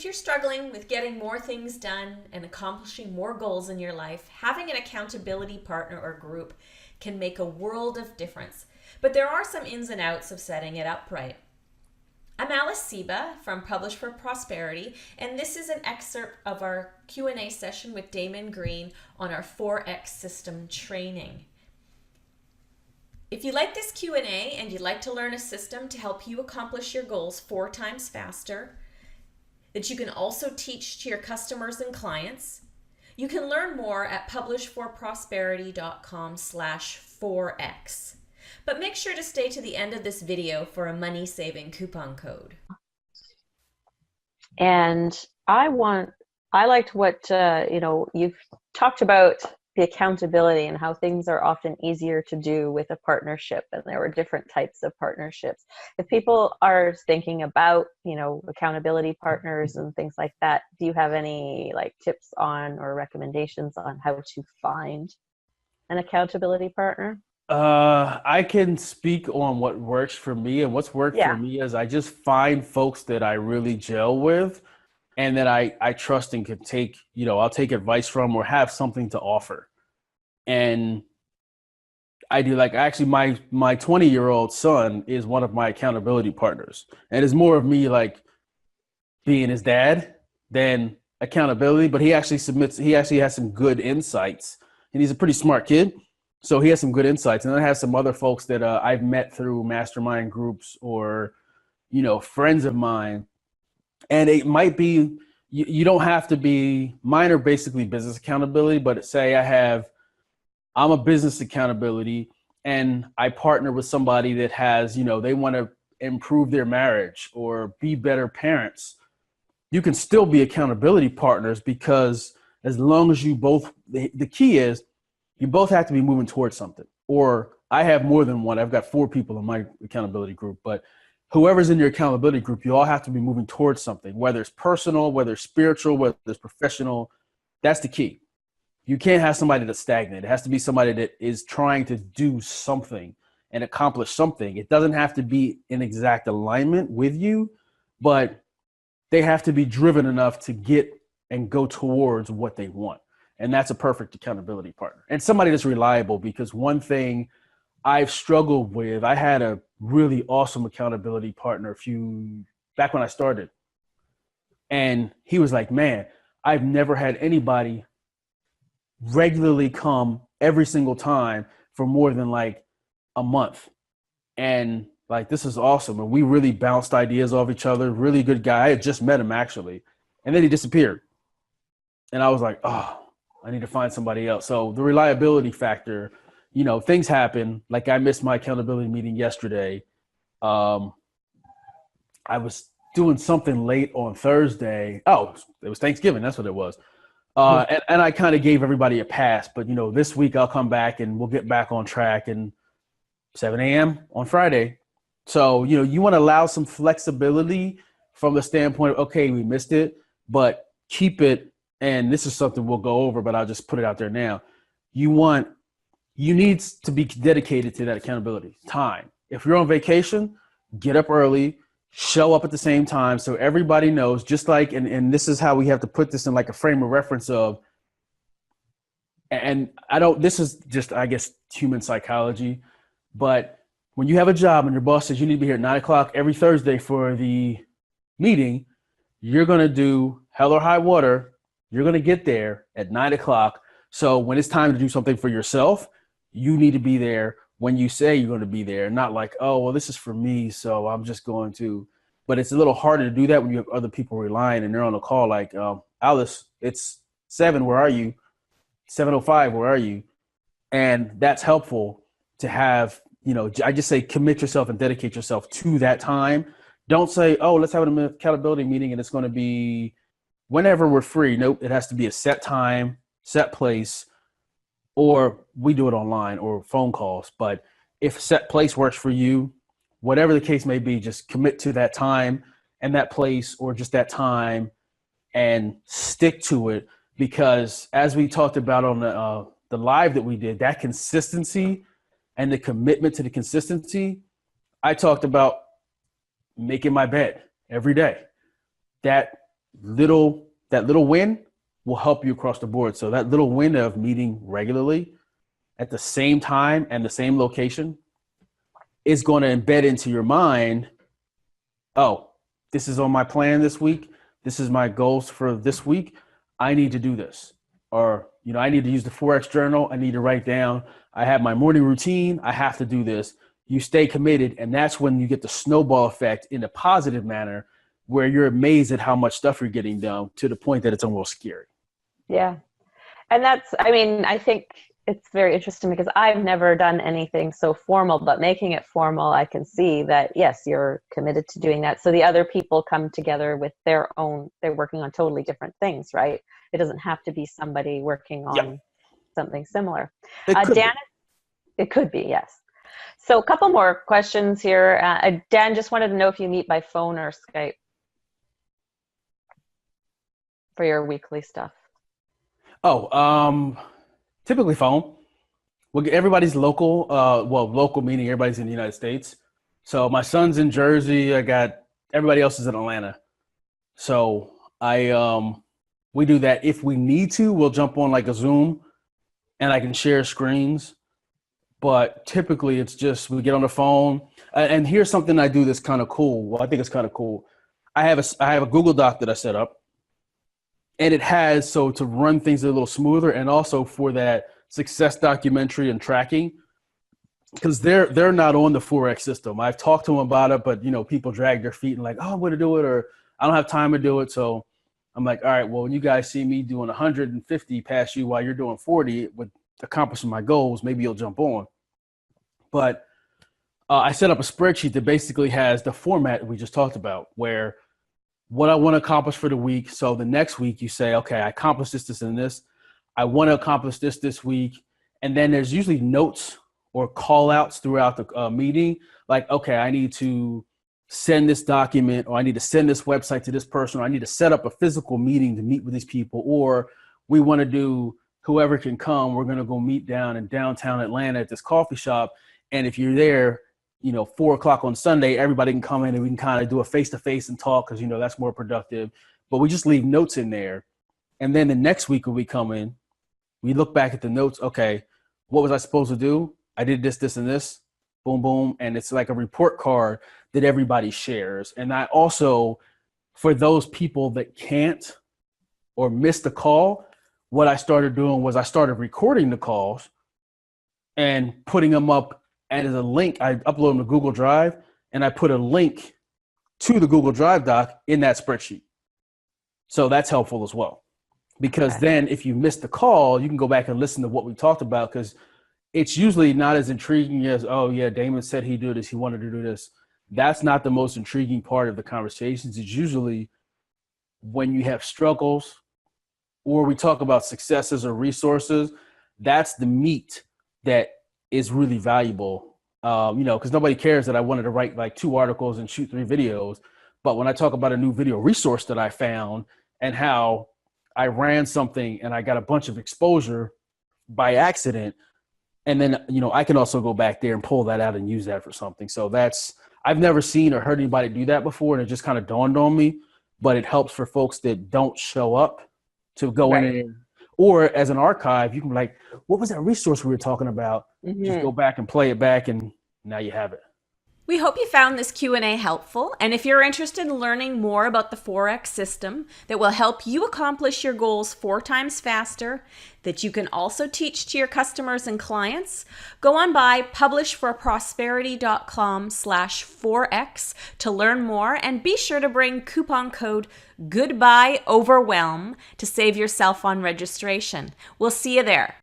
If you're struggling with getting more things done and accomplishing more goals in your life, having an accountability partner or group can make a world of difference. But there are some ins and outs of setting it up right. I'm Alice Seba from Publish for Prosperity, and this is an excerpt of our Q&A session with Damon Green on our 4X system training. If you like this Q&A and you'd like to learn a system to help you accomplish your goals 4 times faster, that you can also teach to your customers and clients, you can learn more at publishforprosperity.com/4x. But make sure to stay to the end of this video for a money-saving coupon code. And I liked what, you've talked about the accountability and how things are often easier to do with a partnership, and there were different types of partnerships. If people are thinking about, accountability partners and things like that, do you have any tips on or recommendations on how to find an accountability partner? I can speak on what works for me, and what's worked for me is I just find folks that I really gel with and that I trust and can take, I'll take advice from or have something to offer. And I do actually my 20-year-old son is one of my accountability partners, and it's more of me being his dad than accountability, but he actually has some good insights, and he's a pretty smart kid. So he has some good insights. And then I have some other folks that I've met through mastermind groups or, friends of mine. And it might be, you don't have to be, mine are basically business accountability, but say I'm a business accountability and I partner with somebody that has, they want to improve their marriage or be better parents. You can still be accountability partners, because as long as you both, the key is, you both have to be moving towards something. Or I have more than one. I've got 4 people in my accountability group, but whoever's in your accountability group, you all have to be moving towards something, whether it's personal, whether it's spiritual, whether it's professional. That's the key. You can't have somebody that's stagnant. It has to be somebody that is trying to do something and accomplish something. It doesn't have to be in exact alignment with you, but they have to be driven enough to get and go towards what they want. And that's a perfect accountability partner, and somebody that's reliable. Because one thing I've struggled with, I had a really awesome accountability partner back when I started. And he was like, man, I've never had anybody regularly come every single time for more than a month. And this is awesome. And we really bounced ideas off each other. Really good guy. I had just met him actually. And then he disappeared. And I was like, oh, I need to find somebody else. So the reliability factor, things happen. I missed my accountability meeting yesterday. I was doing something late on Thursday. Oh, it was Thanksgiving. That's what it was. And I kind of gave everybody a pass, but this week I'll come back and we'll get back on track, and 7 a.m. on Friday. So, you want to allow some flexibility from the standpoint of, okay, we missed it, but keep it. And this is something we'll go over, but I'll just put it out there now. You need to be dedicated to that accountability time. If you're on vacation, get up early, show up at the same time, so everybody knows, and this is how we have to put this in a frame of reference of, this is just, I guess, human psychology, but when you have a job and your boss says you need to be here at 9:00 every Thursday for the meeting, you're going to do hell or high water. You're going to get there at 9:00. So when it's time to do something for yourself, you need to be there when you say you're going to be there. Not oh, well, this is for me, so I'm just going to. But it's a little harder to do that when you have other people relying and they're on a call Alice, it's 7, where are you? 7:05, where are you? And that's helpful to have, I just say commit yourself and dedicate yourself to that time. Don't say, oh, let's have an accountability meeting and it's going to be whenever we're free. Nope, it has to be a set time, set place, or we do it online or phone calls. But if set place works for you, whatever the case may be, just commit to that time and that place, or just that time, and stick to it. Because as we talked about on the live that we did, that consistency and the commitment to the consistency, I talked about making my bed every day. That that little win will help you across the board. So that little win of meeting regularly at the same time and the same location is going to embed into your mind, oh, this is on my plan this week. This is my goals for this week. I need to do this. Or, I need to use the Forex journal. I need to write down, I have my morning routine. I have to do this. You stay committed. And that's when you get the snowball effect in a positive manner where you're amazed at how much stuff you're getting done to the point that it's almost scary. Yeah. And I think it's very interesting because I've never done anything so formal, but making it formal, I can see that, yes, you're committed to doing that. So the other people come together with they're working on totally different things, right? It doesn't have to be somebody working on something similar. Dan, it could be, yes. So a couple more questions here. Dan just wanted to know if you meet by phone or Skype for your weekly stuff. Typically phone. Well, everybody's local. Local meaning everybody's in the United States. So my son's in Jersey. Everybody else is in Atlanta. So we do that. If we need to, we'll jump on like a Zoom and I can share screens. But typically it's just, we get on the phone. And here's something I do that's kind of cool. Well, I think it's kind of cool. I have a Google Doc that I set up. And it has, so to run things a little smoother and also for that success documentary and tracking, because they're not on the Forex system. I've talked to them about it, but people drag their feet and like, oh, I'm going to do it, or I don't have time to do it. So I'm like, all right, well, when you guys see me doing 150 past you while you're doing 40 with accomplishing my goals, maybe you'll jump on. But I set up a spreadsheet that basically has the format we just talked about, where what I want to accomplish for the week. So the next week you say, okay, I accomplished this, and this. I want to accomplish this week. And then there's usually notes or call outs throughout the meeting. Like, okay, I need to send this document, or I need to send this website to this person, or I need to set up a physical meeting to meet with these people, or we want to do, whoever can come, we're going to go meet down in downtown Atlanta at this coffee shop. And if you're there, 4:00 on Sunday, everybody can come in and we can kind of do a face-to-face and talk because, that's more productive. But we just leave notes in there. And then the next week when we come in, we look back at the notes. Okay, what was I supposed to do? I did this, this, and this. Boom, boom. And it's like a report card that everybody shares. And I also, for those people that can't or miss the call, what I started doing was I started recording the calls and putting them up as a link. I upload them to Google Drive, and I put a link to the Google Drive doc in that spreadsheet. So that's helpful as well, because then if you miss the call, you can go back and listen to what we talked about, because it's usually not as intriguing as, oh yeah, Damon said he'd do this, he wanted to do this. That's not the most intriguing part of the conversations. It's usually when you have struggles or we talk about successes or resources. That's the meat that is really valuable, because nobody cares that I wanted to write like 2 articles and shoot 3 videos. But when I talk about a new video resource that I found and how I ran something and I got a bunch of exposure by accident, and then, I can also go back there and pull that out and use that for something. So I've never seen or heard anybody do that before. And it just kind of dawned on me, but it helps for folks that don't show up to go in and, or as an archive, you can be like, what was that resource we were talking about? Mm-hmm. Just go back and play it back, and now you have it. We hope you found this Q&A helpful. And if you're interested in learning more about the Forex system that will help you accomplish your goals 4 times faster, that you can also teach to your customers and clients, go on by publishforprosperity.com/4x to learn more, and be sure to bring coupon code GOODBYEOverwhelm to save yourself on registration. We'll see you there.